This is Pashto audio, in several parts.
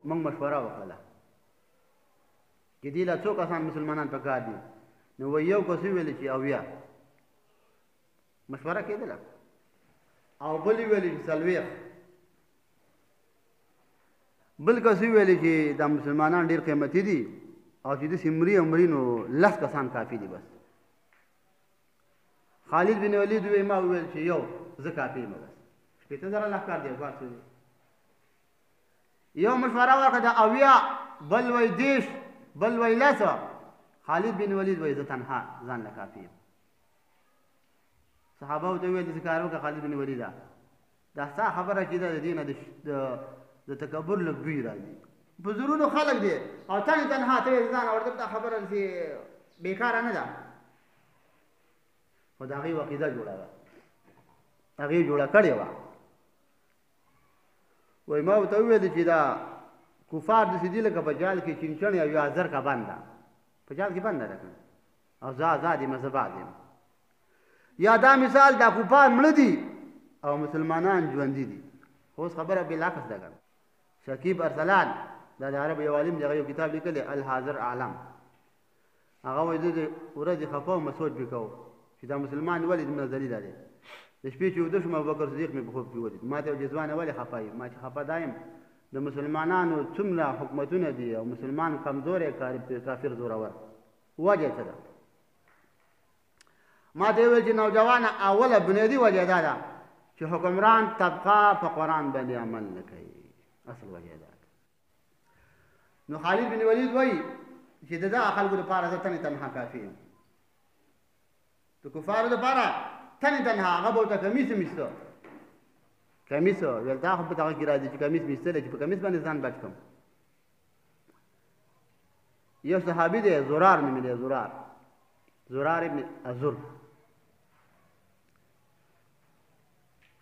موږ مشوره وکړله چې دې له څو کسان مسلمانان پکار دي نو وایي یو کس وویل چې اویا مشوره کېدله او بل ویل چې څلوېښت بل کس ویل چې دا مسلمانان ډېر قیمتي دي او چې داسې مري نو 10 کسان کافي دي بس خالد بن ولید وی ما وویل چې یو زه کافي یم بس 15,000 لښکر دی بس یو مشوره وکړه د اویا بل وی 10 بل وی 10 خالد بن ولید وی زه تنها ځان له کافي یم صحابه ته ویل چې کار وکړه خالد بن ولید دا ستا خبره چې ده د دې نه د تکبر لږ بوی راځي په زرونو خلک دی او تنها ته یې ځان اورده دا خبره چې بېکاره نه ده خو د هغې عقیده جوړه وه هغې جوړه کړې وه وایي ما ورته وویل چې دا کفار داسې دي لکه په جال کې چینچڼې او یا زرکه بنده په جال کې بنده ده که او زه ازاد یم زه باز یم یا دا مثال دا کفار مړه دي او مسلمانان ژوندي دي خو اوس خبره بالعکس ده که شکیب ارسلان دا د عرب یو عالم دی هغه یو کتاب لیکلی الحاضر اعلم هغه وایي زه د ورځې خفه وم سوچ پرې کوم چې دا مسلمان ولې دومره ذلیله دی د شپې چې ویده شوم ابوبکر صدیق مې په خوب کې ولید ما ته ویل چې ځوانه ولې خفه یې ما چې خفه دا یم د مسلمانانو څومره حکومتونه دي او مسلمان کمزوری کافر زورور وجه څه ده ما ته ویل چې نوجوانه اوله بنیادي وجه دا ده چې حکمران طبقه په قرآن باندې عمل نه کوي اصل وجه ده نو خالد بن ولید وایي چې د دغه خلکو لپاره زه تنها کافي یم د کفارو لپاره تنها هغه به ورته کمیس میسته کمیس ویل دا خو په دغه کې راځي چې کمیس میستلی چې په کمیس باندې ځان بچ کړم یو صحابي دی زرار نومې دی زرار ابن ازر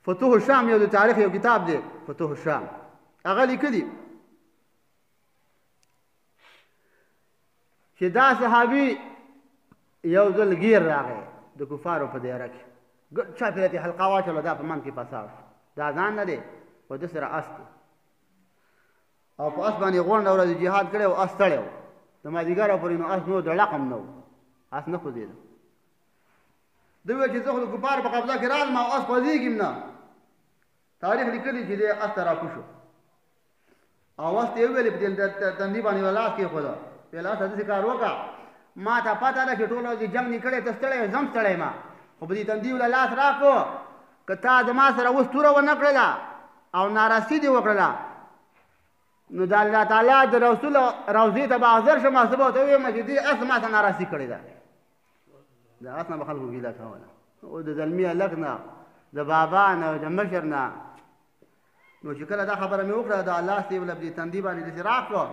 فتوح الشام یو د تاریخ یو کتاب دی فتوح الشام هغه لیکلي چې دا صحابي یو ځل ګیر راغی د کفارو په دیاره کې چا پرې حلقه واچوله دا په من کې فساد دا ځان نه دی خو ده سره اس دی او په اس باندې غونډه ورځ جهاد کړی او اس تړی و د مازدیګره پورې نو اس نو د لقم نه و اس نه خوځېده ده وویل چې زه خو د کفارو په قبضه کې رالم او اس خوځېږم نه تاریخ لیکلي چې دی اس ته راکوشو او اس ته یې وویلې په تندي باندې یې لاس کېښوده ویل اسه داسې کار وکړه ما ته پته ده چې ټوله ورځ جنګ مې کړی ته ستړی زم ستړی ما خو په دې تندي وله لاس راکړو که تا د ما سره اوس توره ونه کړله او ناراسي دې وکړله نو د الله تعالی د رسول روضې ته به حاضر شم زه به ورته ووایم چې دې اس ما ته ناراسي کړې ده د اس نه به خلکو ګیله کوله او د زلمي هلک نه د بابا نه د مشر نه نو چې کله دا خبره مې وکړه د الله لاس یې وله په دې تندي باندې داسې راکړو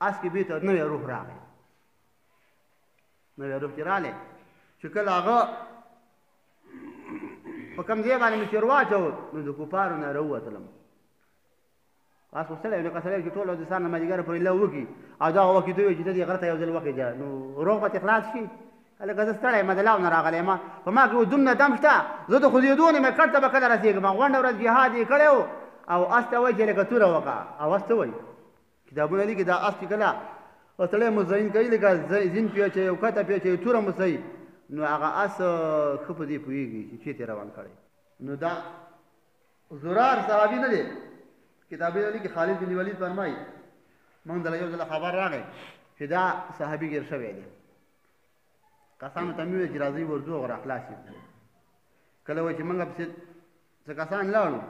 اس کې بېرته نوی روح راغی نوی روح چې رالی چې کله هغه په کوم ځای باندې مې چې واچو نو د کفارو نه راووتلم اس خو سړی لکه سړی چې ټول ورځ د سهار نه مازدیګره پورې لو وکړي او دغه وخت کې ته وایي چې ته دې غره ته یو ځل وخېږه نو روغ به خلاص شي هلکه زه ستړی یم د لاو نه راغلی یم په ما کې دومره دم شته زه د خوځېدو نه مې کټ ته به کله رسېږم غونډه ورځ جهاد یې کړی و او اس ته وایي چې لکه توره وکړه او اس ته وایي کتابونه لیکي دا اس چې کله سړی مزین کوي لکه زین پیچوي او کته پیچوي توره مسوي نو هغه اس ښه په دې پوهېږي چې چېرته روان کړی نو دا زرار صحابي نه دی کتابونه لیکي خالد بن ولید فرمایي موږ دله یو ځله خبر راغی چې دا صحابي ګیر شوی دی کسانو ته مې وویل چې راځئ ورځو او راخلاص یو کله وایي چې موږ پسې څه کسان لاړو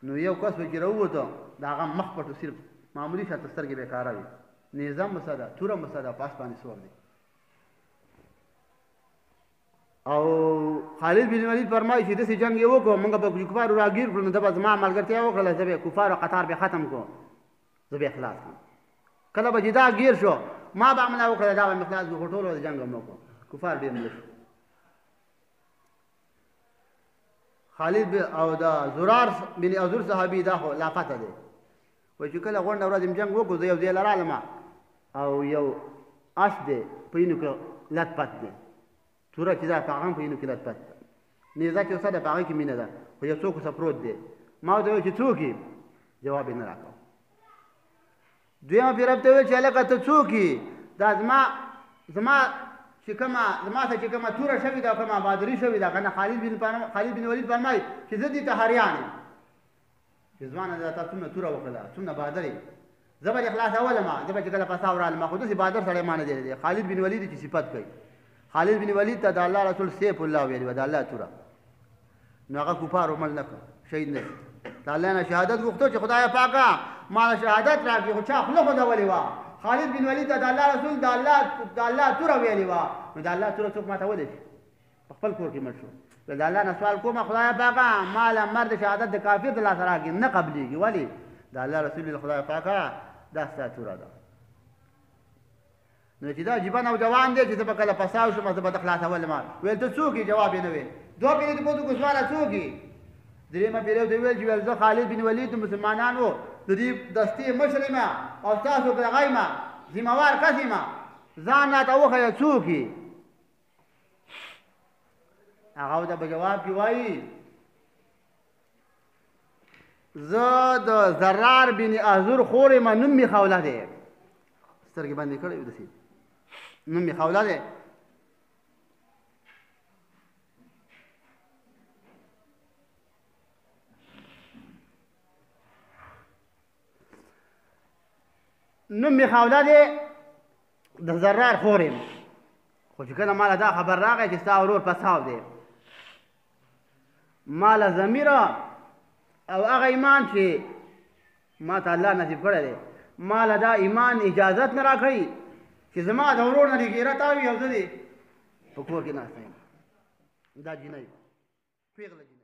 نو یو کس وایي چې راووته د هغه مخ پټو صرف معمولي شاته سترګې بېکاره وي نیزه مسه ده توره مسه ده په اس باندې سور دی او خالد بن ولید فرمایي چې داسې جنګ یې وکړو موږ به کفارو راګیر کړو نو ده به زما ملګرتیا وکړله زه به کفارو قطار بې ختم کړو زه به خلاص کړم کله به چې دا ګیر شو ما به عمله وکړله دا به مې خلاص کړو خو ټول ورځ جنګ هم وکړو کفار ډېر مړه شو خالد او دا زرار بن ازور صحابي دا خو لا پته دی وایي چې کله غونډه ورځ جنګ وکړو زه یو ځای له رالم او یو اس دی په اینو کې لت پت دی توره چې ده په هغه هم په اینو کې لت پت نیزه چې اوسه ده په هغې کې مینه ده خو یو څوک اوسه پروت دی ما ورته وویل چې څوک یې جواب یې نه راکړ دویمه پیر ته وویل چې هلکه ته څوک یې دا زما چې کومه زما ته چې کومه توره شوې ده او کومه بهادري شوې ده که نه خالد بن ولید فرمایي چې زه دې ته حریان یم چې ځوانه دا تا څومره توره وکړله څومره بهادر یې زه به دې خلاصولم زه به چې کله فساد رالم خو داسې بهادر سړی ما نه دی لیدلی خالد بن ولید چې صفت کوي خالد بن ولید ته د الله رسول سیف الله ویلي وه د الله توره نو هغه کفار عمل نه کړ شهید نه د الله نه شهادت غوښتو چې خدای پاکه ما له شهادت راکړي خو چا خوله ښودولې وه خالد بن ولید ته د الله رسول د الله توره ویلې وه نو د الله توره څوک ماتولی شي په خپل کور کې مړ شو د الله نه سوال کومه خدای پاکه ما له مرد شهادت د کافر د لاسه راکړي نه قبلېږي ولې د الله رسول خدای پاکه دا ستا توره ده نو چې دا عجیبه نوجوان دی چې زه به کله فساد شم زه به ده خلاصولم ویل ته څوک یې جواب یې نه ویل دوه پیرې ته پوښتنه عثمانه څوک یې درېیمه پیرې ته ویل چې ویل زه خالد بن ولید د مسلمانانو د دې دستې مشر یم او ستاسو دغه یم ذمهوار کس یم ځان راته وښیه څوک یې هغه ورته په جواب کې وایي زه د زرار بن احزور خور یم نوم مې خوله دی سترګې بندې کړی داسې نوم مې خوله دی نوم مې خوله دی د زرار خور یم خو چې کله ماله دا خبر راغی چې ستا ورور پساو دی ماله ضمیره او هغه ایمان چې ما ته الله نصیب کړی دی ماله دا ایمان اجازت نه راکړي چې زما د ورور نه دې غیرت اوي او زه دې په کور کې ناسته یم دا جینۍ پیغله